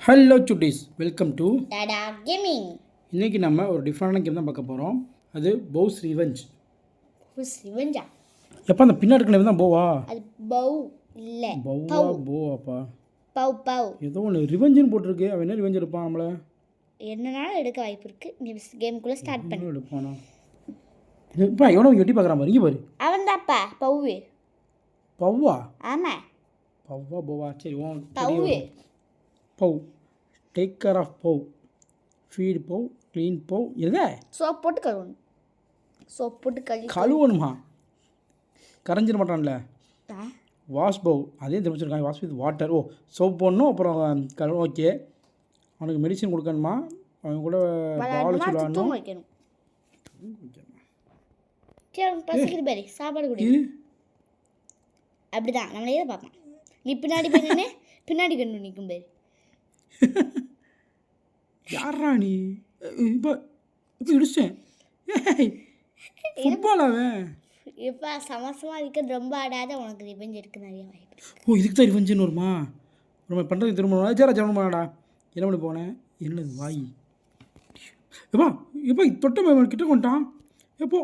Hello Chutties, welcome to Tata gaming. இன்றைக்கி நம்ம ஒரு டிஃப்ரெண்டான கேம் தான் பார்க்க போகிறோம். அது பவுஸ் ரிவெஞ்ச். ரிவெஞ்சா? எப்போ அந்த பின்னாடி இருக்கிற தான் போவா? அது பவு இல்லை, பௌவா போவாப்பா? பவ் ஏதோ ஒன்று ரிவெஞ்சுன்னு போட்டிருக்கு. அவன் என்ன ரிவெஞ்ச் எடுப்பான்? நம்மளை என்னனாலும் எடுக்க வாய்ப்பு இருக்கு. நீ கேமுக்குள்ளே ஸ்டார்ட் பண்ணு. எடுப்பானா? இப்போ எவனோ எட்டி பார்க்குறான் பாரு, இங்கே பாரு. அவன் தான்ப்பா பவ்வு. பவ்வா? ஆமாம், பவ்வா போவா? சரி, own bow. Bow, take care of bow, feed bow, clean bow. எதை சோப் போட்டு கழுவணும். சோப் போட்டு கழுவணுமா? கரைஞ்சிட மாட்டான்ல. வாஷ் பவ், அதே தெரிஞ்சிருக்காங்க. Wash with water. ஓ, சோப் போடணும், அப்புறம் கழுவ. ஓகே, அவனுக்கு மெடிசன் கொடுக்கணுமா? அவன் கூட பால் சொல்லணும். வைக்கணும். சரி, பசிக்குது பாரு, சாப்பாடு கொடு. அப்படிதான் நம்மளே தான் பார்ப்பான். நீ பின்னாடி போய் பின்னாடி கண்டு நிற்கும் பாரு. யாரா நீ? இப்போ இப்போ இடிச்சேன். ஃபுட்பால் அவன். இப்போ சமசமாக இருக்க ரொம்ப ஆடாத, உனக்கு ரிவெஞ்ச் எடுக்க நிறைய வாய்ப்பு. ஓ, இதுக்கு தான் ரிவெஞ்சுன்னு வருமா? நம்ம பண்ணுறது திரும்ப சேரா ஜனம் பண்ணாடா. என்ன பண்ணி போனேன்? என்னது வாய்? எப்பா எப்போ தொட்ட கிட்ட கொண்டான்? எப்போ?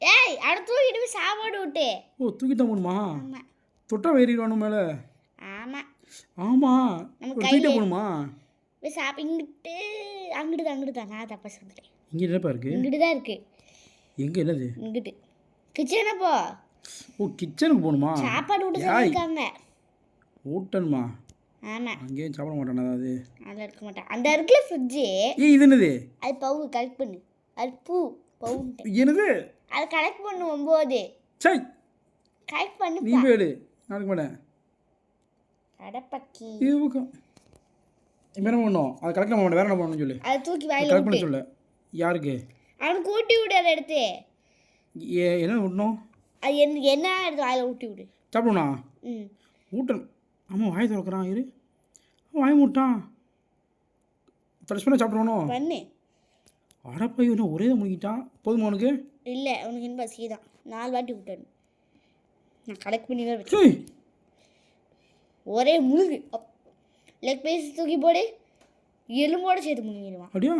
ஏய், அடுத்து தூக்கிட்டு போய் சாப்பாடு விட்டு. ஓ, தூக்கித்தான் போகணுமா? ஆமாம் தொட்டா வேறிடுவானு மேலே. ஆமாம் ஆமாம், நம்ம தூக்கிட்டே போகணுமா? போய் இங்கிட்டு அங்கிட்டு தான். நான் தப்பா சொல்கிறேன். இங்கே என்னப்பா இருக்குது? இங்கிட்டு தான் இருக்குது. எங்கே? என்னது? இங்கிட்டு கிச்சனை போ. ஓ, கிச்சனுக்கு போகணுமா? சாப்பாடு விட்டு சொல்லியிருக்காங்க. ஊட்டணுமா? ஆமாம், அங்கேயும் சாப்பிட மாட்டானா? அதாவது அதில் இருக்க மாட்டேன். அந்த இருக்குல்ல ஃப்ரிட்ஜு, இது என்னது? அது பவு கலெக்ட் பண்ணு. அது பவுன்ட்டு என்னது? அது கலெக்ட் பண்ணு. 9 சை, கலெக்ட் பண்ணு. நீ போயிடு, நாளைக்கு மாட்டேன். அடப்பக்கி, இது பக்கம் இப்போ என்ன பண்ணணும்? அதை கலெக்ட் பண்ண மாட்டேன். வேறு என்ன பண்ணணும்னு சொல்லு. அதை தூக்கி வாயில கலெக்ட் பண்ண விட்டு. சொல்லு. யாருக்கு? அவனுக்கு ஊட்டி விடு. அதை எடுத்து என்ன விடணும்? அது என்ன எடுத்து வாயில ஊட்டி விடு. சாப்பிடுண்ணா? ம், ஊட்டணும். ஆமாம், வாய் திறக்கிறான். இரு, வாய் மூட்டான். ப்ரெஷ் பண்ண சாப்பிட்றணும். பண்ணு. அடப்பா, என்ன ஒரே தான் முடிக்கிட்டான். போதுமா உனக்கு? இல்லை, அவனுக்கு என்ன பசி தான். 4 வாட்டி விட்டணும். நான் கலெக்ட் பண்ணி தான் வச்சேன். சரி, ஒரே முழுகு. லெக் பீஸ் தூக்கி போடு. எலும்போட சேர்த்து முழுங்கிடுவான். அப்படியா?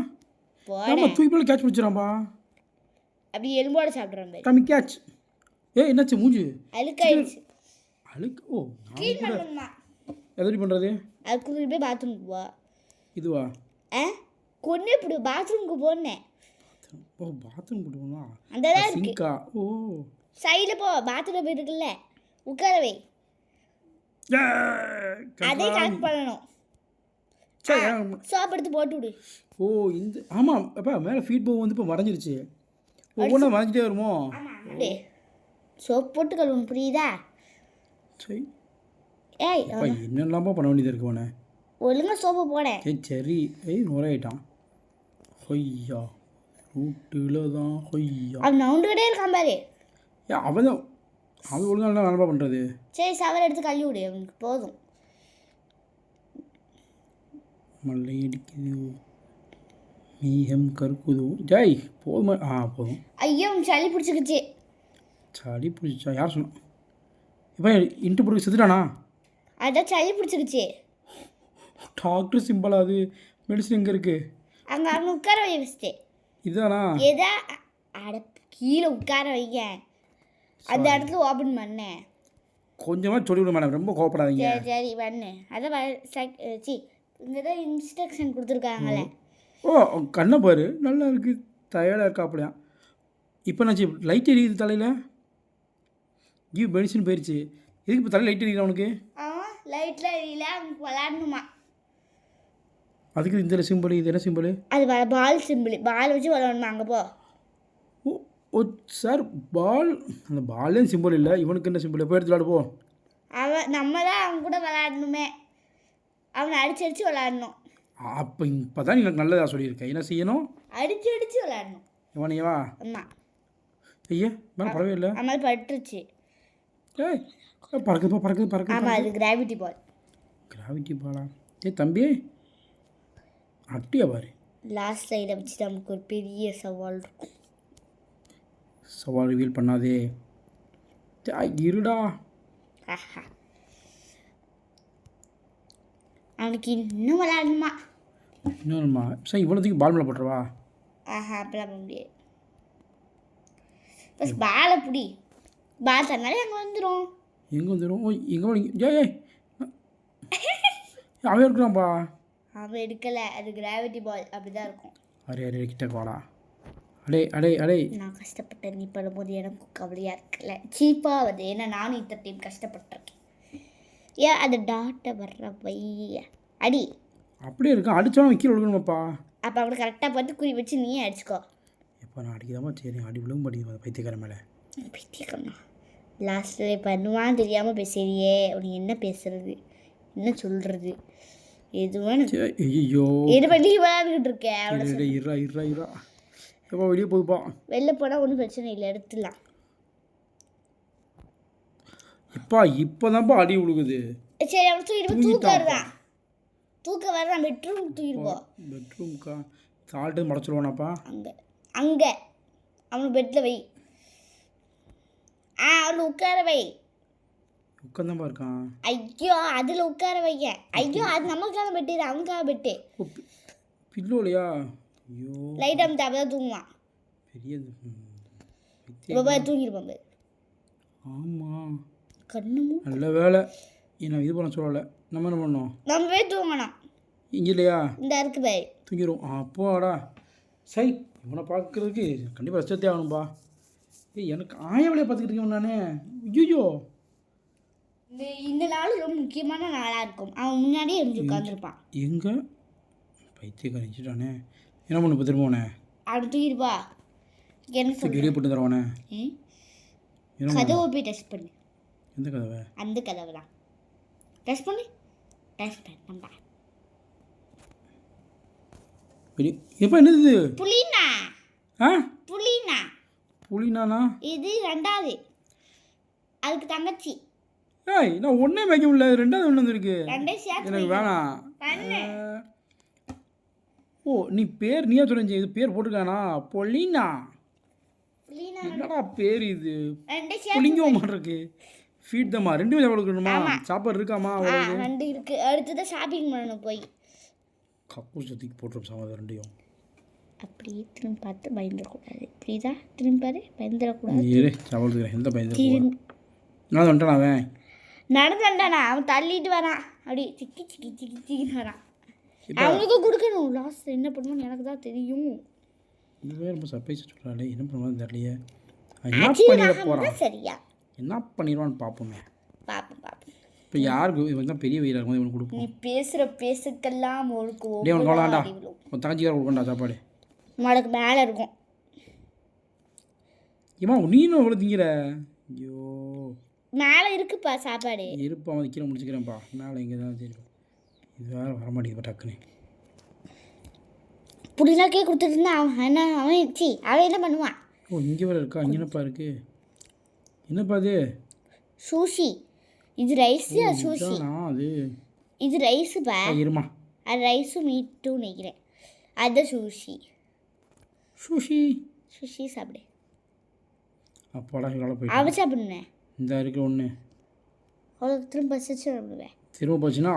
போட ஆமாம், தூக்கி போல கேட்ச் பிடிச்சிடான்பா. அப்படி எலும்போட சாப்பிட்றான் பாரு. கம்மி கேட்ச். என்னாச்சு மூஞ்சி? அழுக்காயிடுச்சு. அழுக்கு? ஓ, க்ளீன் பண்ணணுமா? எதடி பண்ணுறது? அதுக்கு போய் பாத்ரூமுக்கு போ. இதுவா? கொன்னே இப்படி பாத்ரூமுக்கு போனேன். ஓ, பாத்ரூம் போட்டுமா? அந்த தான் இருக்கு. சிங்கா? ஓ, சைடில் போ. பாத்ரூம் இருக்குல்ல, உட்கார வை. அதே கலெக்ட் பண்ணணும். சோப் எடுத்து போட்டு விடு. ஓ, இந்த ஆமாம். அப்போ மேலே ஃபீட் போ வந்து இப்போ மறைஞ்சிருச்சு. ஒவ்வொன்றா மறைஞ்சிட்டே வருமோ? சோப் போட்டு கழுவணும், புரியுதா? சரி. ஏய், அப்பா, என்னெல்லாமா பண்ண வேண்டியது இருக்கு உன. ஒழுங்காக சோப்பு போனேன். சரி. நுரையிட்டான். ஹொய்யா, ரூட்டில் தான் ஹொய்யா. அவன் நவுண்டுக்கிட்டே இருக்கான் பாரு. அவன் தான் அவன் ஒழுங்காக நல்லா பண்ணுறது. சரி, சவரை எடுத்து கழுவி விடு. அவனுக்கு போதும். மல்லை அடிக்குது, மீகம் கருக்குது. ஜாய், போதுமா? போதும். ஐயோ, சளி பிடிச்சிக்கிச்சு. சளி பிடிச்சா? யார் சொன்னா? இப்போ இன்ட்டு பிடிச்சி செத்துட்டானா? அதான் சளி பிடிச்சிக்கிச்சு. டாக்டர் சிம்பிளா? அது மெடிசன் எங்கே இருக்குது? அங்கே அவனை உட்கார வை வச்சுட்டு. இதுதானா? எதா அட கீழே உட்கார வைங்க. அந்த இடத்துல ஓப்பன் பண்ணேன். கொஞ்சமாக சொல்லிவிட மேடம், ரொம்ப கோவப்படாதீங்க. சரி சரி பண்ணு. அதான் சி இங்கே தான் இன்ஸ்ட்ரக்ஷன் கொடுத்துருக்காங்களே. ஓ, கண்ணை பாரு, நல்லா இருக்குது. டயர்டாக இருக்கா அப்படியா? இப்போ நான் லைட் எரியுது தலையில். மெடிசன் போயிடுச்சு. எதுக்கு இப்போ தலையில் லைட் எரியுது அவனுக்கு? லைட்டில் எரியல, அவனுக்கு விளாடணுமா? அதுக்கு இந்த சிம்பிள். இது என்ன சிம்பிள்? அது பால் சிம்பிள். பால் வச்சு விளாடணுமா? அங்கே போ. ஓ சார், பால். அந்த பால்லேயும் சிம்பிள் இல்லை, இவனுக்கு என்ன சிம்பிள்? போய் எடுத்து விளாடுப்போ. நம்ம தான் அவன் கூட விளாடணுமே. அவனை அடிச்சு விளாடணும். அப்போ இப்போ தான் எனக்கு நல்லதாக சொல்லியிருக்கேன். என்ன செய்யணும்? அடிச்சு விளாடணும். இவனையவா? ஆமாம். ஐயா, மேலே படவே இல்லை. அது மாதிரி பட்டுருச்சு. பறக்குது. ஆமாம், அது கிராவிட்டி பால். கிராவிட்டி பாலா? தம்பி, அட்டியா பாரு. லாஸ்ட் சைடை வச்சு நமக்கு ஒரு பெரிய சவால் இருக்கும். சவால் ரிவீல் பண்ணாதே. இருடா. அவனுக்கு இன்னும் விளையாடணுமா. இன்னொருமா சார் இவ்வளோத்துக்கு பால் மேலே போட்டுருவா. ஆஹா அப்படிலாம் பண்ண முடியாது. ஃபஸ்ட் பாலை பிடி. பால் தந்தாலே அங்கே வந்துடும். எங்கே வந்துடும்? ஓ எங்கே ஏய் அவன் இருக்கிறான்ப்பா. அவன் எடுக்கலை, அது கிராவிட்டி பால் அப்படி தான் இருக்கும். அரே அரே கிட்ட வாடா. அடே அடே அடே. நான் கஷ்டப்பட்டேன், நீ பண்ணும்போது எனக்கும் கவலையாக இருக்கல. சீப்பாக வருது, ஏன்னா நானும் இத்தனை டைம் கஷ்டப்பட்டிருக்கேன். ஏன் அந்த டாட்டை வர்ற பைய அடி அப்படியே இருக்கா, அடித்தாலும் கீழே விழுகணுமாப்பா. அப்போ அவனை கரெக்டாக பார்த்து குறி வச்சு நீயே அடிச்சுக்கோ. எப்போ நான் அடிக்கதாமா சரி அடி விழுகும் படிக்கும் பைத்தியக்கார மேலே. பைத்தியக்காரனா லாஸ்ட்டில் பண்ணுவான்னு தெரியாமல் பேசுறியே. உனக்கு என்ன பேசுறது, என்ன சொல்கிறது, எதுவும் ஐயோ எது பண்ணி விளையாண்டுக்கிட்டு இருக்கேன். இருடா இருடா இருடா இருடா. எப்போ வெளியே போகுதுப்பா. வெளில போனால் ஒன்றும் பிரச்சனை இல்லை, எடுத்துடலாம். இப்போ தான்ப்பா அடி விழுகுது. சரி அவனை தூக்கிட்டு தூக்க வருதான், தூக்க வருதான். பெட்ரூம் தூக்கிடுவோம். பெட்ரூம்க்கா சால்ட்டு முடச்சிருவானாப்பா. அங்கே அங்கே அவனுக்கு பெட்டில் வை. அவனை உட்கார வை. உட்காந்தாப்பா இருக்கான். ஐயோ அதில் உட்கார வைக்க. ஐயோ அது நமக்காக பெட்டு, இது அவனுக்காக பெட்டு. பில்லோ இல்லையா? ஐயோ லைட் அமுத்து, அப்போ தான் தூங்குவான். பெரிய இப்போ தூங்கிருப்பான். ஆமாம் கண்ணு நல்ல வேலை என்ன இது பண்ண சொல்லலை. நம்ம என்ன பண்ணோம்? நம்மவே தூங்கணும். இங்கே இல்லையா? இந்த இருக்கு பாய் தூங்கிடும். அப்போடா சை இவனை பார்க்குறதுக்கு கண்டிப்பாக ரெஸ்டே ஆகணும்பா. ஏய் எனக்கு ஆய வேலையை பார்த்துக்கிட்டு இருக்கேன் நானே. ஐயோ இந்த நாள் ரொம்ப முக்கியமான நாளாக இருக்கும். அவன் முன்னாடியே எழுந்து உட்காந்துருப்பான். எங்கே பைத்தியக்கார வச்சுட்டானே. என்ன பண்ணு இப்போ திரும்பவுனே? அவன் தூக்கிடுப்பா. என்ன சொல்லி வெளியே போட்டு தருவானே. கதவை போய் டெஸ்ட் பண்ணு. எந்த கதவை? அந்த கதவை தான் டெஸ்ட் பண்ணு. டெஸ்ட் பண்ண எப்போ என்னது? புலினா. ஆ புலினா. புலினானா? இது ரெண்டாவது, அதுக்கு தங்கச்சி. ஏய் நான் ஒன்றே வைக்க முடியல, ரெண்டாவது ஒன்று வந்துருக்கு. ரெண்டே சேர்த்து எனக்கு வேணாம். பண்ணு. ஓ நீ பேர் நீயா சொல்லுங்க, இது பேர் போட்டுருக்கானா? பொலினா. புலினா என்னடா பேர் இது? ரெண்டே புளிங்க சேர்த்து மாட்டிருக்கு. ஃபீட் தம்மா ரெண்டு பேரும் கொடுக்கணுமா? சாப்பாடு இருக்காமா? ரெண்டு இருக்கு. அடுத்ததான் ஷாப்பிங் பண்ணணும் போய். கக்கூஸ் தூக்கி போட்டுரும் சாமான் ரெண்டையும். அப்படியே திரும்பி பார்த்து பயந்துடக்கூடாது, புரியுதா? திரும்பி பாரு, பயந்துடக்கூடாது. ஏறு சாப்பிடுறேன். எந்த பயந்து நான் வந்துட்டான். அவன் நடந்து வந்தானா, அவன் தள்ளிட்டு வரான். அப்படி சிக்கி சிக்கி சிக்கி சிக்கின்னு வரான். அவனுக்கும் கொடுக்கணும். லாஸ்ட் என்ன பண்ணுவோன்னு எனக்கு தான் தெரியும். இதுவே ரொம்ப சர்ப்ரைஸ் சொல்கிறாளே. என்ன பண்ணுவான்னு தெரியலையே. என்ன பண்ணிட போகிறான்? சரியா என்ன பண்ணிடுவான்னு பார்ப்போமே. பார்ப்போம் பார்ப்போம். இப்போ யாருக்கு இவன் தான் பெரிய வெயிலாக இருக்கும், இவனுக்கு கொடுப்போம். நீ பேசுகிற பேசுக்கெல்லாம் உனக்கு டே உனக்கு அவ்வளோண்டா உன் தங்கச்சிக்கார கொடுக்கண்டா சாப்பாடு. உனக்கு மேலே இருக்கும். ஏமா நீனும் எவ்வளோ திங்கிற? ஐயோ மேலே இருக்குப்பா சாப்பாடு. இருப்பா அவன் கீழே முடிச்சுக்கிறேன்ப்பா. மேலே எங்கே தான் தெரியும். இது வேறு வரமாட்டேங்குது டக்குன்னு. புடினாக்கே கொடுத்துட்டு இருந்தா அவன் என்ன அவன் என்ன பண்ணுவான்? ஓ இங்கே வேறு இருக்கா? இங்கே என்னப்பா இருக்குது? என்னப்பா அது? சூஷி. இது ரைஸு, அது சூஷி. அது இது ரைஸுப்பா. இருமா அது ரைஸும் மீட்டும் நினைக்கிறேன். அது சூஷி. சுஷி சுஷி சாப்பிடு. அப்பாடா இவ்வளோ போய் அவ சாப்பிடுவேன். இந்த இருக்கு ஒன்று. அவளுக்கு திரும்ப பசிச்சு சாப்பிடுவேன். திரும்ப போச்சுன்னா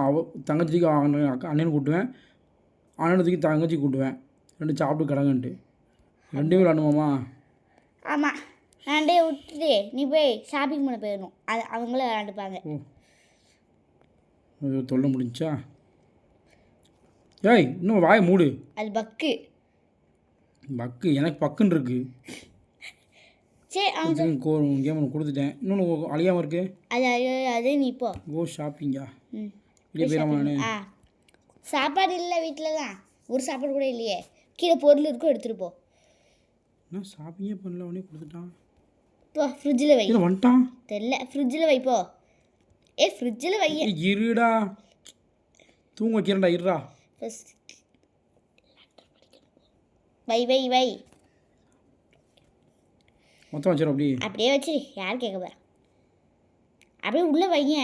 தங்கச்சிக்கு அண்ணனை கூட்டுவேன், அண்ணனுக்கு தங்கச்சி கூட்டுவேன். ரெண்டு சாப்பிட்டு கிடங்கன்ட்டு ரெண்டுமே விளாடுவோமா? ஆமாம். ரெண்டே விட்டுட்டு நீ போய் ஷாப்பிங் பண்ண போயிடணும். அது அவங்களே விளாண்டுப்பாங்க. ஓ தொல்லை முடிஞ்சா? ஏய் இன்னும் வாயை மூடு. அது பக்கு. பக்கு எனக்கு பக்குன்னு இருக்கு. சரி அவன் கேம் ஒன்று கொடுத்துட்டேன். இன்னொன்று அழியாமல் இருக்கு. அது அது நீ இப்போ கோ ஷாப்பிங்கா? ம் வெளியே போயிடாமா? நான் சாப்பாடு இல்லை வீட்டில் தான். ஒரு சாப்பாடு கூட இல்லையே. கீழே பொருள் இருக்கும், எடுத்துகிட்டு போ. நான் ஷாப்பிங்கே பண்ணல, உடனே கொடுத்துட்டான். போ ஃப்ரிட்ஜில் வை. இல்லை வந்துட்டான் தெரில. ஃப்ரிட்ஜில் வைப்போ. ஃப்ரிட்ஜில் வை. இருடா தூங்க வைக்கிறேன்டா. இருடா வை வை வை. மொத்தம் வச்சிடும் அப்படி அப்படியே வச்சிரு. யார் கேட்க போகிறா? அப்படியே உள்ளே வைங்க.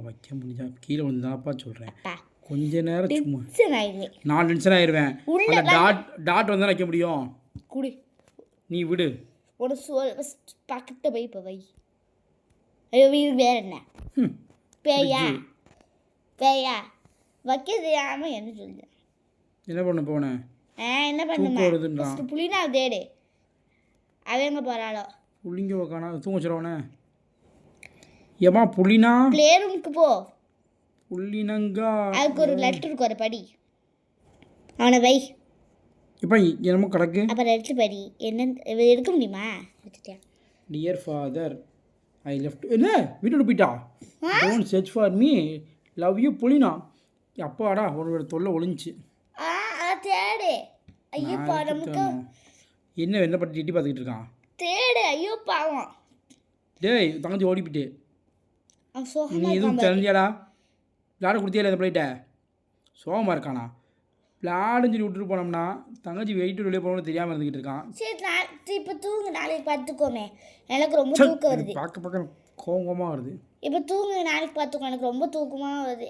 வைக்க முடிஞ்சா கீழே வந்து தான்ப்பா சொல்கிறேன். அப்பா கொஞ்ச நேரம் சும்மா டென்ஷன் ஆயிடுவேன். நான் டென்ஷன் ஆயிடுவேன். டாட் வந்து வைக்க முடியும். குடி நீ விடு. ஒரு பக்கத்தை போய் இப்போ வை. ஐயோ வீடு வேற என்ன? பேயா பேயா வைக்க தெரியாமல் என்ன சொல்லுது? என்ன பண்ண போனேன்? என்ன தூக்கம் பண்ணுமா? வருதுன்றான். ஃபஸ்ட்டு புளினா தேடு. அவன் எங்கே போகிறாளோ? புள்ளிங்க உக்கானா தூங்க வச்சிருவானே. ஏமா புள்ளினா ப்ளே ரூமுக்கு போ. புள்ளினங்கா. அதுக்கு ஒரு லெட்டர் இருக்கும், அதை படி. அவனை வை. இப்போ என்னமோ கிடக்கு. அப்புறம் எடுத்து படி. என்ன எடுக்க முடியுமா? வச்சுட்டியா? Dear father I left. என்ன வீட்டோட போயிட்டா? Don't search for me love you புலினா. அப்பாடா உன்னோட தொல்லை ஒளிஞ்சிச்சு. தேடு. ஐயோப்பா நமக்கு என்ன என்ன பற்றி எட்டி பார்த்துக்கிட்டு இருக்கான்? தேடு. ஐயோ பாவம். டேய் தங்கச்சி ஓடிப்பிட்டு. அவன் நீ சோகமாக எதுவும் தெரிஞ்சியாடா? விளாட கொடுத்தியால இந்த பிள்ளைகிட்ட? சோகமாக இருக்கானா? விளாடுன்னு சொல்லி விட்டுட்டு போனோம்னா தங்கச்சி வெயிட்டு வெளியே போகணும்னு தெரியாமல் இருந்துக்கிட்டு இருக்கான். சரி இப்போ தூங்கு, நாளைக்கு பார்த்துக்கோமே. எனக்கு ரொம்ப தூக்கம் வருது. பார்க்க பார்க்க கோவமாக வருது. இப்போ தூங்கு, நாளைக்கு பார்த்துக்கோ. எனக்கு ரொம்ப தூக்கமாக வருது.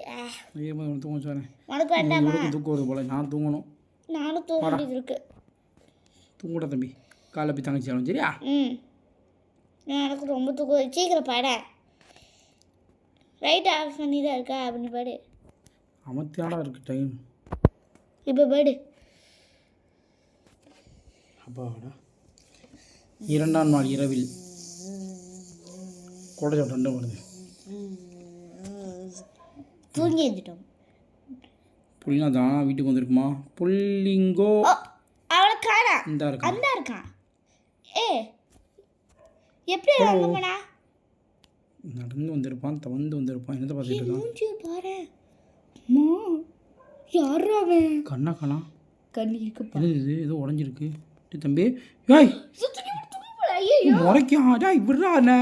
ஐயோ தூங்க சொன்னேன். உனக்கு வேண்டாமா? தூக்கம் வருது போல. நான் தூங்கணும். நானும் தூங்க வேண்டியது இருக்கு. தூங்கடா தம்பி. காலைல போய் தங்கச்சி ஆகணும் சரியா? எனக்கு ரொம்ப தூக்கம் வருது. சீக்கிரம் பாட. ரைட் ஆஃப் பண்ணி தான் இருக்கா அப்படின்னு பாடு. அமர்த்தியாடா இருக்கு டைம். இப்போ பாடு. அப்பாடா. 2ஆம் நாள் இரவில் கோடை ரெண்டும் வருது. தூங்கி எழுந்துட்டோம். புள்ளினா தானா வீட்டுக்கு வந்திருக்குமா? புள்ளிங்கோ அவளை காணா. இந்த இருக்கா? அந்த இருக்கான். எப்படி அங்கே போனா? நடந்து வந்திருப்பான், தவந்து வந்திருப்பான். என்னத்தை பார்த்துட்டு இருக்கான்? மூஞ்சியை பாரு. அம்மா யாரா அவன்? கண்ணா காணா. கண்ணி இருக்குப்பா. என்ன இது ஏதோ உடஞ்சிருக்கு. தம்பி ஏய் முறைக்கா. டேய் விட்றா என்ன?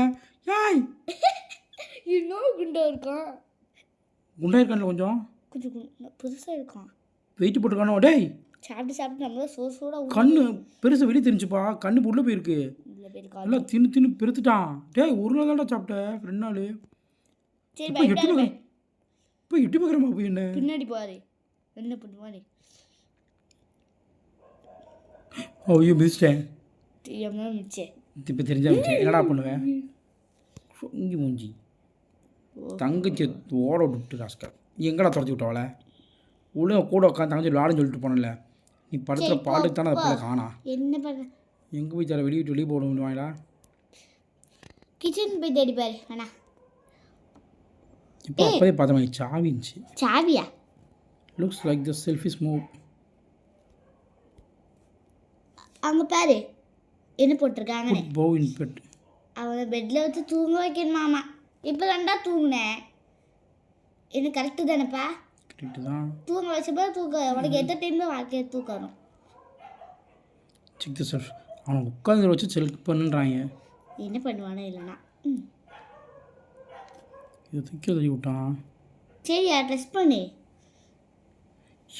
ஏய் இன்னும் குண்டா இருக்கான். குண்டா இருக்கான்ல கொஞ்சம். கொஞ்சம் புதுசாக இருக்கான். வெயிட் போட்டுருக்கானோ? டேய் சாப்பிட்டு சாப்பிட்டு நம்மள சோட கண்ணு பெருசு வெளியே தெரிஞ்சுப்பா. கண்ணு உள்ள போயிருக்கு. இல்லை பேர் கால். நல்லா தின்னு தின்னு பெருத்துட்டான். டேய் ஒரு நாள் தான்டா சாப்பிட்டேன். 2 நாள். சரி இப்போ எட்டி பார்க்குறேன். இப்போ எட்டி பார்க்குறேம்மா போய் என்ன? பின்னாடி பாரு என்ன பண்ணுவாரு. ஐயோ மிதிச்சிட்டேன். தெரியாமல் மிச்சேன். இப்போ தெரிஞ்சா மிச்சேன். என்னடா பண்ணுவேன்? சொங்கி மூஞ்சி. தங்கச்சி ஓட விட்டு ராஸ்கர். எங்கடா துரத்தி விட்டவளை? உள்ள கூட உட்காந்து தங்கச்சி விளாடுன்னு சொல்லிட்டு போனல. நீ படுத்துகிற பாட்டுக்கு தானே அதை பிள்ளை காணா. என்ன பண்ண? எங்கே போய் தர வெளியே வெளியே போட வாங்களா? கிச்சன் போய் தேடி பாரு. அண்ணா இப்போ அப்போதே பார்த்த மாதிரி சாவி இருந்துச்சு. சாவியா? Looks like the selfies move. அங்கே பாரு என்ன போட்டிருக்காங்கன்னு. போ இன் பெட். அவனை பெட்டில் வச்சு தூங்க வைக்கணுமாமா. இப்போ தான்டா தூங்குனேன். என்ன கரெக்டு தானேப்பா? கரெக்டு தான். தூங்க வச்சப்போ தூக்க. உனக்கு எந்த டைம் தான் வாழ்க்கையை தூக்கணும். Check the self. அவனை உட்காந்து வச்சு செலக்ட் பண்ணுறாங்க. என்ன பண்ணுவானோ இல்லைனா. இதை தூக்கி தள்ளி விட்டான். சரியா ட்ரெஸ் பண்ணு.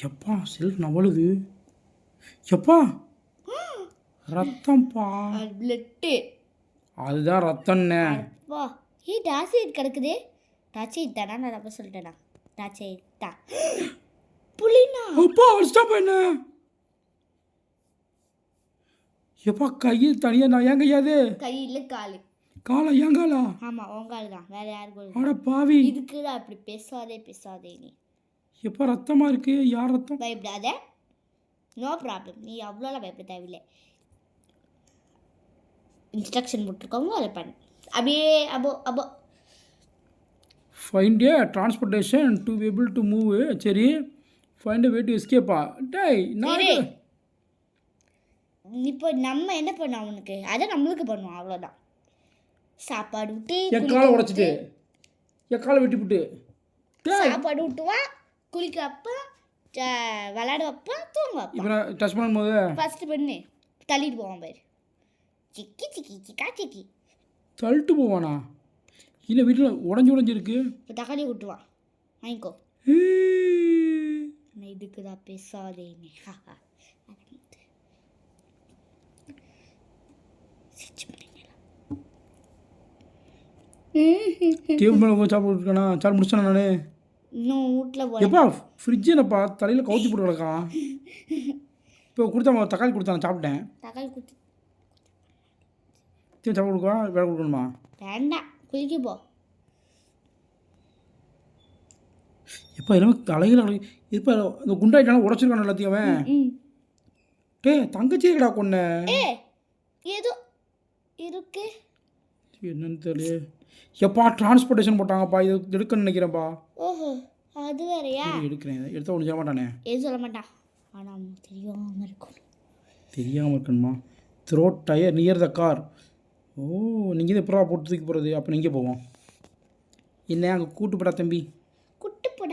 எப்பா செல்ஃப் நவழுது. எப்பா ரத்தம்ப்பா. பிளட்டு. அதுதான் ரத்தம்னே. அப்பா டார்ச் லைட் கிடக்குது. டார்ச் லைட் தானா? நான் அப்போ சொல்லிட்டேனா? டார்ச் லைட் தான். புளினா அப்பா ஸ்டாப் என்ன? எப்பா கையில் தனியாக நான் ஏன் கையாது? கையில் காலு. காலா ஏன் காலா? ஆமாம் உன் கால் தான். வேறு யாருக்கு? ஆட பாவி. இதுக்குதான் அப்படி பேசாதே நீ. எப்போ ரத்தமாக இருக்கு? யார் ரத்தம்? பயப்படாத. No problem. நீ அவ்வளோலாம் பயப்பட தேவையில்லை. இன்ஸ்ட்ரக்ஷன் போட்டிருக்கோங்க அதை பண்ணு. அப்படியே அப்போ find A transportation to be able to move. சரி ஃபைண்ட் வே டு எஸ்கேப்பா. டேய் நான் இப்போ நம்ம என்ன பண்ணோம் அவனுக்கு? அதை நம்மளுக்கு பண்ணுவோம் அவ்வளோதான். சாப்பாடு விட்டு என் காலை உடச்சிட்டு என் காலை வெட்டிவிட்டு சாப்பாடு விட்டுவான். குளிக்க அப்போ விளையாட அப்போ தூங்க அப்போ. இப்போ நான் டச் பண்ணும்போது ஃபஸ்ட்டு பண்ணு தள்ளிட்டு போவான் பாரு. சிக்கி சிக்கி சிக்கா சிக்கி தள்ளிட்டு போவானா? இல்லை வீட்டில் உடஞ்சி இருக்கு. இப்போ தக்காளி விட்டுவான். வாங்கிக்கோ. நான் இதுக்கு தான் பேசாதேன்னு. டேபிள் மேலே போய் சாப்பிட்டு இருக்கேனா? சாப்பிட்டு முடிச்சேன் நான். இன்னும் வீட்டில் போகிறேன். எப்பா ஃப்ரிட்ஜ் என்னப்பா தலையில் கவுத்தி போட்டு கிடக்கான். இப்போ கொடுத்தா தக்காளி கொடுத்தாங்க சாப்பிட்டேன். தக்காளி கொடுத்து சாப்பிட கொடுக்கா? வேலை கொடுக்கணுமா? வேண்டாம் குளிக்க போ. இப்போ எல்லாமே அழகில் அழகு இப்போ இந்த குண்டாயிட்டாலும் உடச்சிருக்கான எல்லாத்தையும் அவன். ம் டே தங்கச்சி இருக்கடா கொன்ன. ஏ ஏதோ இருக்கு. என்னன்னு தெரியல. எப்பா டிரான்ஸ்போர்ட்டேஷன் போட்டாங்கப்பா, இது எடுக்கணும்னு நினைக்கிறேன்ப்பா. ஓஹோ அது வேறையா? எடுக்கிறேன், இதை எடுத்தால் ஒன்று சொல்ல மாட்டானே. எதுவும் சொல்ல மாட்டான், ஆனால் தெரியாமல் இருக்கும். தெரியாமல் இருக்கணுமா? Throat tyre near the car. ஓ நீங்கள் இது எப்படா போட்டு தூக்கி போகிறது? அப்போ நீங்கள் போவோம். என்ன அங்கே கூட்டு போடா தம்பி. குட்டு போட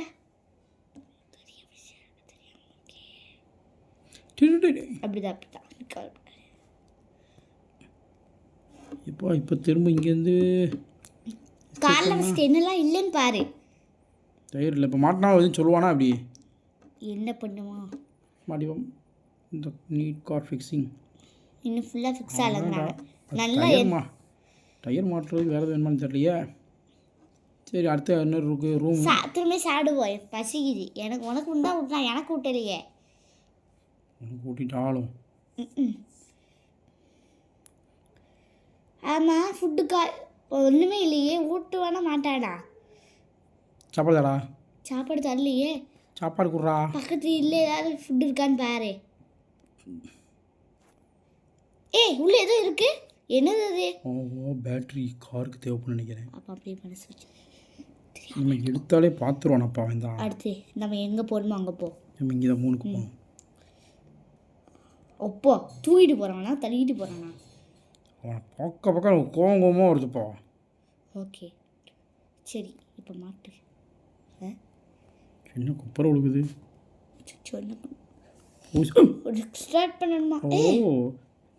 அப்படிதான் அப்படிதான். இப்போ திரும்ப இங்கேருந்து காரில் ஃபஸ்ட்டு என்னெல்லாம் இல்லைன்னு பாரு. டயர் இல்லை. இப்போ மாட்டினா எதுவும் சொல்லுவானா அப்படி? என்ன பண்ணுவான்? மாட்டிப்போம். இந்த நீட் கார் ஃபிக்ஸிங் இன்னும் ஃபுல்லாக ஃபிக்ஸ் ஆகலைங்கிறாங்க. நல்லா டயர் மாட்டுறது வேறு வேணுமான்னு தெரியலையே. சரி அடுத்த இன்னொரு இருக்கு ரூம். திரும்பி சாப்பிடுவோம், பசிக்குது எனக்கு. உனக்கு உண்டா விட்டா, எனக்கு விட்டலையே. உனக்கு கூட்டிட்டாலும் ஆமாம் ஃபுட்டுக்கா ஒன்றுமே இல்லையே. ஊட்டு வேணா மாட்டாடா. சாப்பாடு தாடா. சாப்பாடு தரலையே. சாப்பாடு கொடுறா. பக்கத்து இல்லை ஏதாவது ஃபுட் இருக்கான்னு பாரு. ஏய் உள்ளே ஏதோ இருக்கு. என்னது அது? ஓ பேட்ரி காருக்கு தேவைப்படும் நினைக்கிறேன். அப்போ அப்படியே மனசு வச்சு நம்ம எடுத்தாலே பார்த்துருவானப்பா அவன் தான். அடுத்து நம்ம எங்கே போகணுமோ அங்கே போ. நம்ம இங்கே தான் 3க்கு போகணும். ஒப்போ தூக்கிட்டு போகிறானா தள்ளிட்டு போகிறானா? அவனை பக்கம் கோவமாக வருதுப்பா. ஓகே சரி இப்போ மாட்டு. என்ன குப்பரை விழுகுது. ஸ்டார்ட் பண்ணணுமா? ஓ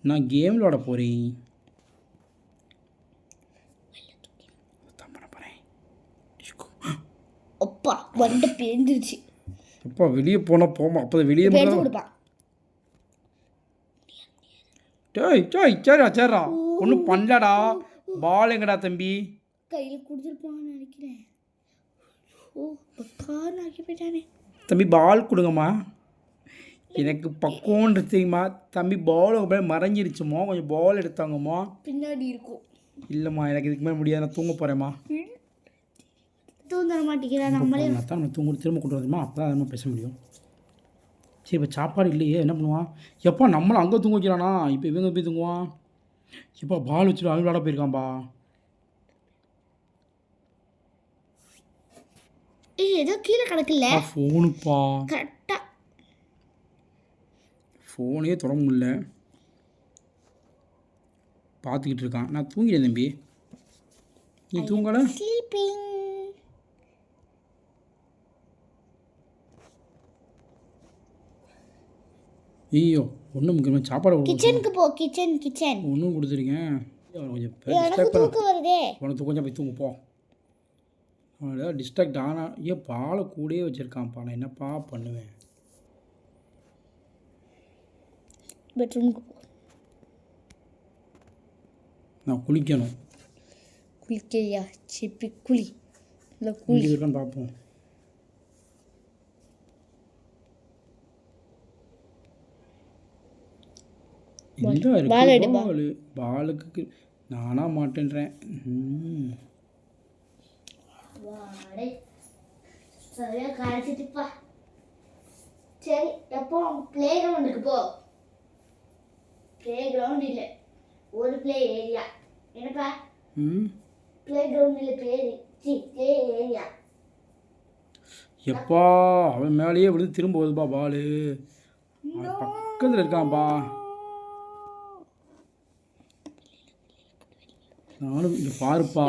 நான் கேம் விளாட போகிறேன். அப்பா வண்ட பேந்துருச்சு. அப்பா வெளியே போனால் போமா. அப்போ வெளியே கொடுப்பான். சரிடா ஒன்றும் பண்ணலடா. பால் எங்கடா தம்பி? கையில் கொடுத்துருப்பான்னு நினைக்கிறேன். ஓ கார் ஆக்கி போயிட்டானே. தம்பி பால் கொடுங்கம்மா. எனக்கு பக்குவம்னு தெரியுமா தம்பி? பால் மறைஞ்சிருச்சுமா, கொஞ்சம் பால் எடுத்தாங்கம்மா. பின்னாடி இருக்கும். இல்லைம்மா எனக்கு இதுக்கு மேலே முடியாது, நான் தூங்க போகிறேம்மா. தூங்க மாட்டேங்கிறேன். நம்மளே தான் நம்ம தூங்க திரும்ப கொண்டு வரதுமா, அப்போ தான் நம்ம பேச முடியும். சரி இப்போ சாப்பாடு இல்லையே என்ன பண்ணுவான்? எப்பா நம்மளை அங்கே தூங்க வைக்கிறானா? இப்போ இவங்க போய் தூங்குவான். இப்போ பால் வச்சுட்டு அவன் விளாட போயிருக்கான்பா. ஏதோ கீழே கிடக்குல்ல ஃபோனுப்பா. கரெக்டாக ஃபோனே தொட முடியல. பார்த்துக்கிட்டு இருக்கான். நான் தூங்கிட்டேன் தம்பி. நீ தூங்கலை? ஸ்லீப்பிங். ஐயோ ஒன்றும் முக்கியமாக சாப்பாடு கிச்சனுக்கு போ. கிச்சன் ஒன்றும் கொடுத்துருக்கேன். கொஞ்சம் எனக்கு தூக்கம் வருதே. உனக்கு கொஞ்சம் போய் தூங்க போ. அவன் ஏதாவது டிஸ்ட்ராக்ட் ஆனா ஏன் பாலை கூடயே வச்சுருக்கான்ப்பா. நான் என்னப்பா பண்ணுவேன்? பெட்ரூமுக்கு போ. நான் குளிக்கணும். குளிக்கலையா? சிப்பி குளி. இல்லை குளி இருக்கான்னு பார்ப்போம். பாலுக்கு நானா மாட்டேன்றேன். சரியா காய்ச்சிட்டுப்பா. சரி எப்போ பிளே கிரவுண்டுக்கு போ. பிளே கிரவுண்ட் இல்லை, ஒரு பிளே ஏரியா. என்னப்பா பிளே கிரவுண்ட் இல்லை, பிளே ஏரியா. எப்பா அவன் மேலேயே விழுந்து திரும்ப வருதுப்பா பாலு. பக்கத்தில் இருக்கான்ப்பா. நானும் இங்கே பாருப்பா,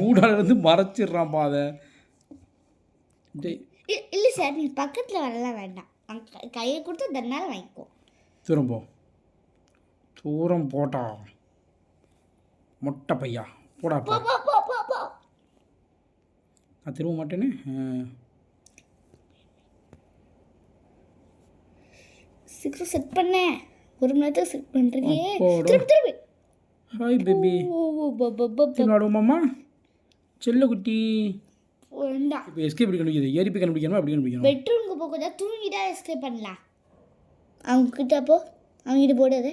ஊடாலேருந்து மறைச்சிட்றான்ப்பா அதை. இல்லை சார் நீ பக்கத்தில் வரலாம் வேண்டாம். கையை கொடுத்து தன்னால வாங்கிக்கோ. தூரம் போட்டா மொட்டை பையா போடாப்பா. நான் திரும்ப மாட்டேன்னு சீக்கிரம் செட் பண்ணேன். ஒரு மணி நேரத்துக்கு செட் பண்ணுறீங்க. திருப்பி ஹாய் பேபி. விளாடுவோமாம்மா செல்ல குட்டி. வேண்டாம். இப்போ எஸ்கேப் எப்படி கண்டுபிடிக்கிறது? ஏறி போய் கண்டுபிடிக்கணுமா அப்படி கண்டுபிடிக்கணும்? பெட்ரூமுக்கு போக கொஞ்சம் தூங்கிட்டா எஸ்கேப் பண்ணலாம். அவங்கக்கிட்ட போ, அவங்ககிட்ட போடாது.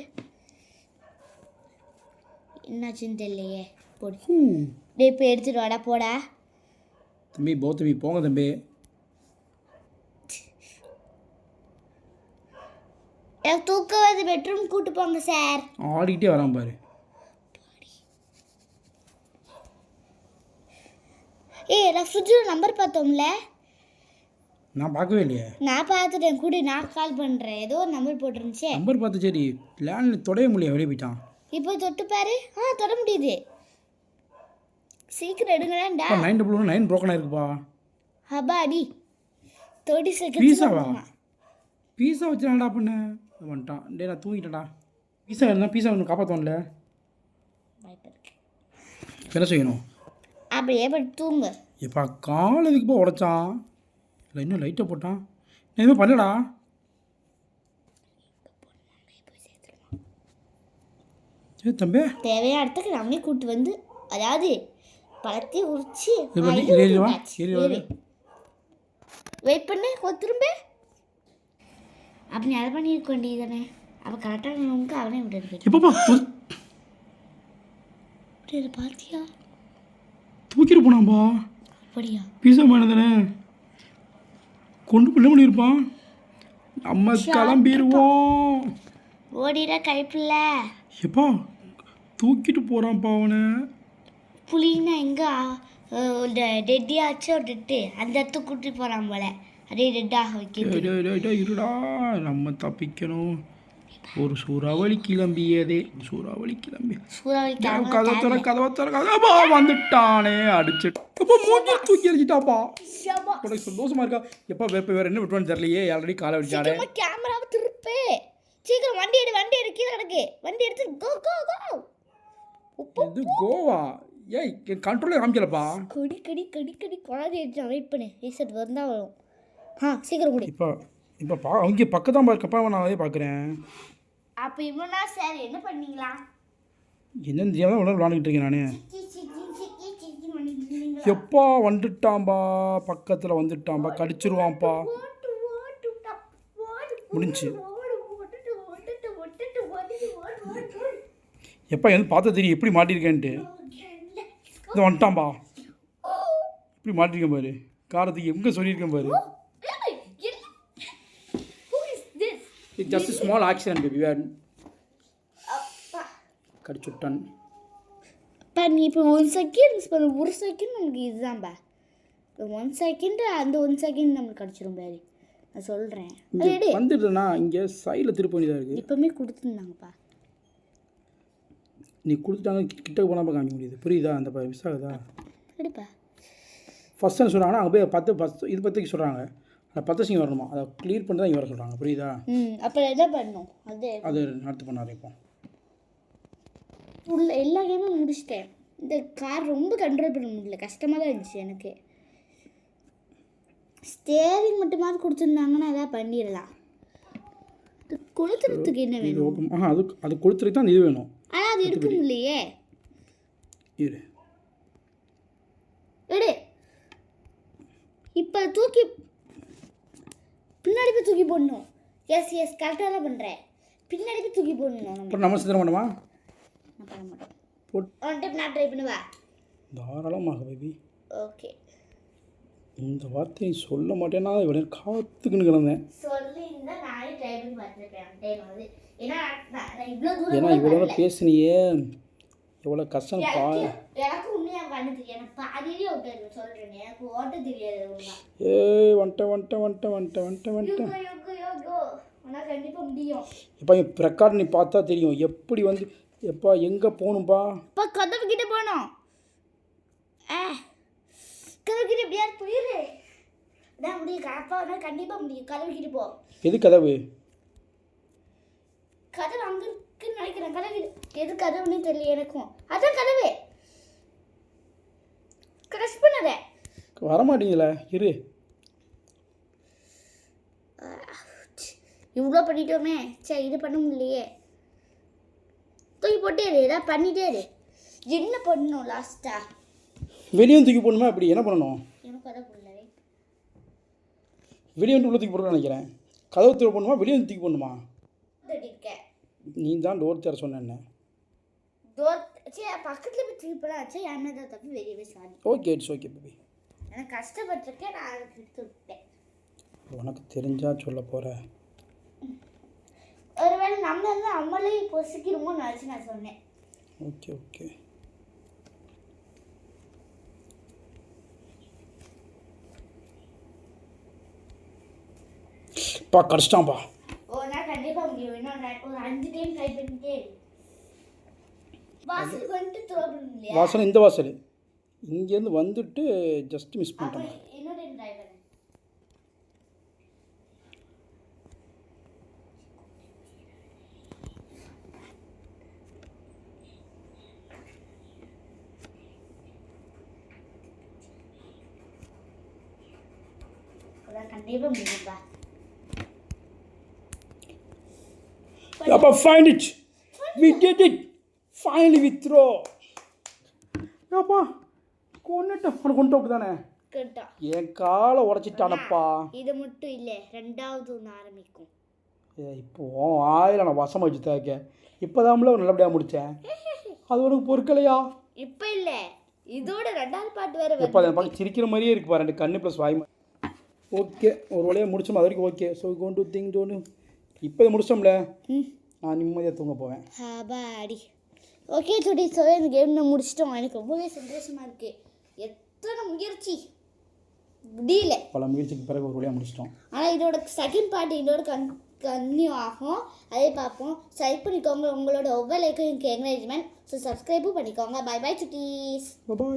என்னாச்சுன்னு தெரியலையே. போடு டே இப்போ எடுத்துட்டு வாடா. போடா தம்பி தம்பி போங்க தம்பி. எனக்கு தூக்கம் வருது, பெட்ரூம் கூட்டு போங்க சார். ஆடிக்கிட்டே வரான் பாரு. ஏய் நான் ஃப்ரிட்ஜில் நம்பர் பார்த்தோம்ல. நான் பார்க்கவே இல்லையே. நான் பார்த்துட்டேன் கூட, நான் கால் பண்ணுறேன். ஏதோ ஒரு நம்பர் போட்டுருந்துச்சே. நம்பர் பார்த்து சரி, லேண்டில் தொடைய முடியல, வெளியே போயிட்டான். இப்போ தொட்டு பாரு. தொட முடியுது. சீக்கிரம் எடுங்கடா. 999 broken ஆயிருக்குப்பா. அடி 30 செகண்ட்ஸ். பீஸாவா? பீஸா வச்சு என்னடா பண்ண? வந்துட்டான். டே நான் தூங்கிட்டேன்டா. பீஸா இருந்தால் பீஸா ஒன்று காப்பாற்றோம்ல. என்ன செய்யணும்? அப்படியே பட்டு தூங்க. எப்பா கால் எதுக்கு போய் உடைச்சான்? இல்லை இன்னும் லைட்டை போட்டான். நான் எதுவுமே பண்ணடா. சரி தம்பி, தேவையான இடத்துக்கு நம்மளே கூட்டு வந்து, அதாவது பழத்தையும் உரிச்சு வெயிட் பண்ணு. திரும்ப அப்படி அதை பண்ணியிருக்க வேண்டியதானே. அவள் கரெக்டாக நமக்கு அவனே விட்டு எப்பப்பா பார்த்தியா? தூக்கிட்டு போனாம்பா. அப்படியா? பீஸா மேடம் தானே கொண்டு பண்ண பண்ணியிருப்பான். நம்ம கிளம்பிடுவோம். ஓடிட கைப்பில்ல. எப்பா தூக்கிட்டு போகிறான்ப்பா அவனை. புளின்னா எங்கே டெட்டியாச்சு ஒரு டெட்டு அந்த இடத்துக்கு கூட்டிட்டு போகிறான் போல. அதே டெட்டாக வைக்கிறது. இருடா, நம்ம தப்பிக்கணும். ஒரு சூறாவளி கிளம்பியதே. சூறாவளி கதவை திறக்காதப்பா. வந்துட்டானே அடிச்சுட்டு மூஞ்சி தூக்கி அடிச்சிட்டாப்பா. உனக்கு சந்தோஷமா இருக்கா? எப்பா வேற என்ன விட்டுவான்னு தெரியலையே. ஆல்ரெடி காலை அடிச்சானே. கேமராவை திருப்பே. சீக்கிரம் வண்டி எடு கீழே கிடக்கு. வண்டி எடுத்து கோ கோ கோ. இது கோவா? ஏய் கண்ட்ரோலே காமிக்கலப்பா. கடி குழந்தை எடுத்து வெயிட் பண்ணு. ரீசெட் வந்தால் வரும். சீக்கிரம் முடி. இப்போ அவங்க பக்கத்தான் பார்க்கப்பா. நான் அதே பார்க்குறேன். அப்போ இவனா சார் என்ன பண்ணீங்களா? என்னன்னு தெரியாமல் விளாண்டுக்கிட்டு இருக்கேன் நான். எப்பா வந்துட்டான்பா, பக்கத்தில் வந்துட்டான்பா, கடிச்சிருவான்ப்பா. முடிஞ்சு எப்பா எது பார்த்தா தெரியும் எப்படி மாட்டியிருக்கேன்ட்டு. இது வந்துட்டான்பா. இப்படி மாட்டிருக்கேன் பாரு. காரத்துக்கு எங்கே சொல்லியிருக்கேன் பாரு. It's just a small accident, baby. கடிச்சுட்டான். நீ இப்போ 1 செகண்ட் நமக்கு இதுதான்பா. 1 செகண்ட் அந்த 1 செகண்ட் நம்மளுக்கு கடிச்சிரும் பாரு. நான் சொல்கிறேன். வந்துடுறேண்ணா இங்கே சைடில் திருப்ப வேண்டியதாக இருக்குது. இப்போமே கொடுத்துருந்தாங்கப்பா. நீ கொடுத்துட்டாங்க கிட்ட போனால் காமிக்க முடியுது. புரியுதா? அந்த மிஸ் ஆகுதா? எடுப்பா. ஃபஸ்ட் என்ன சொல்கிறாங்கன்னா அங்கே போய் 10 இது பற்றிக்கு சொல்கிறாங்க. அந்த 10 சிங்க வரணுமா? அதை க்ளியர் பண்ணி தான் இங்கே வர சொல்கிறாங்க. புரியுதா? அப்புறம் என்ன பண்ணணும்? அது நடத்து பண்ண ஆரம்பிப்போம். உள்ள எல்லா கேமும் முடிச்சிட்டேன். இந்த கார் ரொம்ப கண்ட்ரோல் பண்ண முடியல. கஷ்டமாக தான் இருந்துச்சு எனக்கு. ஸ்டேரிங் மட்டுமாவது கொடுத்துருந்தாங்கன்னா எதாவது பண்ணிடலாம். இது கொளுத்துறதுக்கு என்ன வேணும்? அது கொளுத்துறதுக்கு தான் இது வேணும். ஆனால் அது எடுக்க முடியலையே. இரு எடு. இப்போ தூக்கி பின்னாடி போய் தூக்கி போடணும். எஸ் கரெக்டாக தான் பண்ணுறேன். பின்னாடி போய் தூக்கி போடணும். நம்ம சித்திர மாட்டோமா? நான் பண்ண மாட்டேன். ஒன் டைம் நான் ட்ரை பண்ணுவா. தாராளமாக பேபி. ஓகே. இந்த வார்த்தையை சொல்ல மாட்டேன்னா இவ்வளோ காத்துக்குன்னு கிடந்தேன். சொல்லியிருந்தா நானே ட்ரை பண்ணி பார்த்துருப்பேன். ஏன்னா இவ்வளோ பேசுனியே எவ்வளோ கஷ்டம் பா. எனக்கு உண்மையாக பண்ண தெரியும். எனக்கு பாதியிலே ஓட்ட சொல்கிறேன். எனக்கு ஓட்ட தெரியாது. வந்துட்டேன். உனக்கு கண்டிப்பாக முடியும். இப்போ ரெக்கார்டு நீ பார்த்தா தெரியும் எப்படி வந்து எப்பா எங்கே போகணும்பா. இப்போ கதவு கிட்ட போகணும். கதவு கிட்ட எப்படியாவது போயிரு. அதான் முடியும். அப்பா கண்டிப்பாக முடியும். கதவு கிட்ட போ. எது கதவு? கதவு அங்கே இருக்குன்னு நினைக்கிறேன். கதவு எது கதவுன்னு தெரியல எனக்கும். அதான் கதவு. க்ரஷ் பண்ணாத. வரமாட்டீங்களா? இரு. இவ்வளோ பண்ணிட்டோமே. சரி இது பண்ண முடியலையே. தூக்கி போட்டே இரு. ஏதாவது பண்ணிட்டே இரு. என்ன பண்ணணும் லாஸ்ட்டாக? வெளியே தூக்கி போடணுமா? அப்படி என்ன பண்ணணும்? எனக்கு அதை புரியல. வெளியே உள்ள தூக்கி போடணும்னு நினைக்கிறேன். கதவு தூக்கி போடணுமா? வெளியே தூக்கி போடணுமா? நீ தான் டோர் தர சொன்ன. டோர் சரி பக்கத்தில் போய் தூக்கி போட. சரி யாருமே தான் தப்பி வெளியே போய் sorry. Okay it's okay baby. எனக்கு கஷ்டப்பட்டிருக்கேன், நான் அதுக்கு எடுத்து விட்டேன். உனக்கு தெரிஞ்சா சொல்ல போகிற. ஒருவேளை நம்ம வந்து நம்மளே பொசிக்கிறோமோ நினச்சி நான் சொன்னேன். Okay okay. பா கடிச்சிட்டான்பா. ஒரு நாள் கண்டிப்பாக முடியும். இன்னொரு ஒரு 5 டைம் ட்ரை பண்ணிட்டே வாசல் வந்துட்டு த்ரோபணும் இல்லையா? வாசல் இந்த வாசல் இங்கேருந்து வந்துட்டு ஜஸ்ட் மிஸ் அப்போ பண்ணிட்டேன். இன்னொரு டைம் ட்ரை பண்ணு. கண்டிப்பாக முடியும்பா. அப்பா find it. We did it. Finally we throw. அப்பா கொன்னுட்ட உனக்கு கொண்டு விட்டு தானே கேட்டா என் காலை உடச்சிட்டானப்பா. இது மட்டும் இல்லை, ரெண்டாவது ஒன்று ஆரம்பிக்கும். இப்போ ஆயிரம் நான் வசம் வச்சு தேக்க இப்போதான்ல நல்லபடியாக முடித்தேன். அது உனக்கு பொறுக்கலையா? இப்போ இல்லை, இதோட ரெண்டாவது பாட்டு வேறு எப்போ அதை பார்க்க சிரிக்கிற மாதிரியே இருக்குப்பா. 2 கண்ணு ப்ளஸ் வாய். ஓகே ஒரு வழியாக முடிச்சோம். அது வரைக்கும் okay. So gone to think டோன்னு இப்போ இதை முடிச்சோம்ல, நான் நிம்மதியாக தூங்க போவேன். பாடி ஓகே சுடி. ஸோ இந்த கேம் நான் முடிச்சிட்டோம். எனக்கு ரொம்பவே சந்தோஷமாக இருக்குது. எத்தனை முயற்சி முடியல. பல முயற்சிக்கு பிறகு ஒரு வழியாக முடிச்சிட்டோம். ஆனால் இதோட செகண்ட் பார்ட் இதோட கன்னியூ ஆகும். அதே பார்ப்போம். சைட் பண்ணிக்கோங்க. உங்களோட ஒவ்வொரு லைக்கும் எனக்கு என்கரேஜ்மெண்ட். ஸோ சப்ஸ்கிரைபும் பண்ணிக்கோங்க. By by Chutties. பாய்.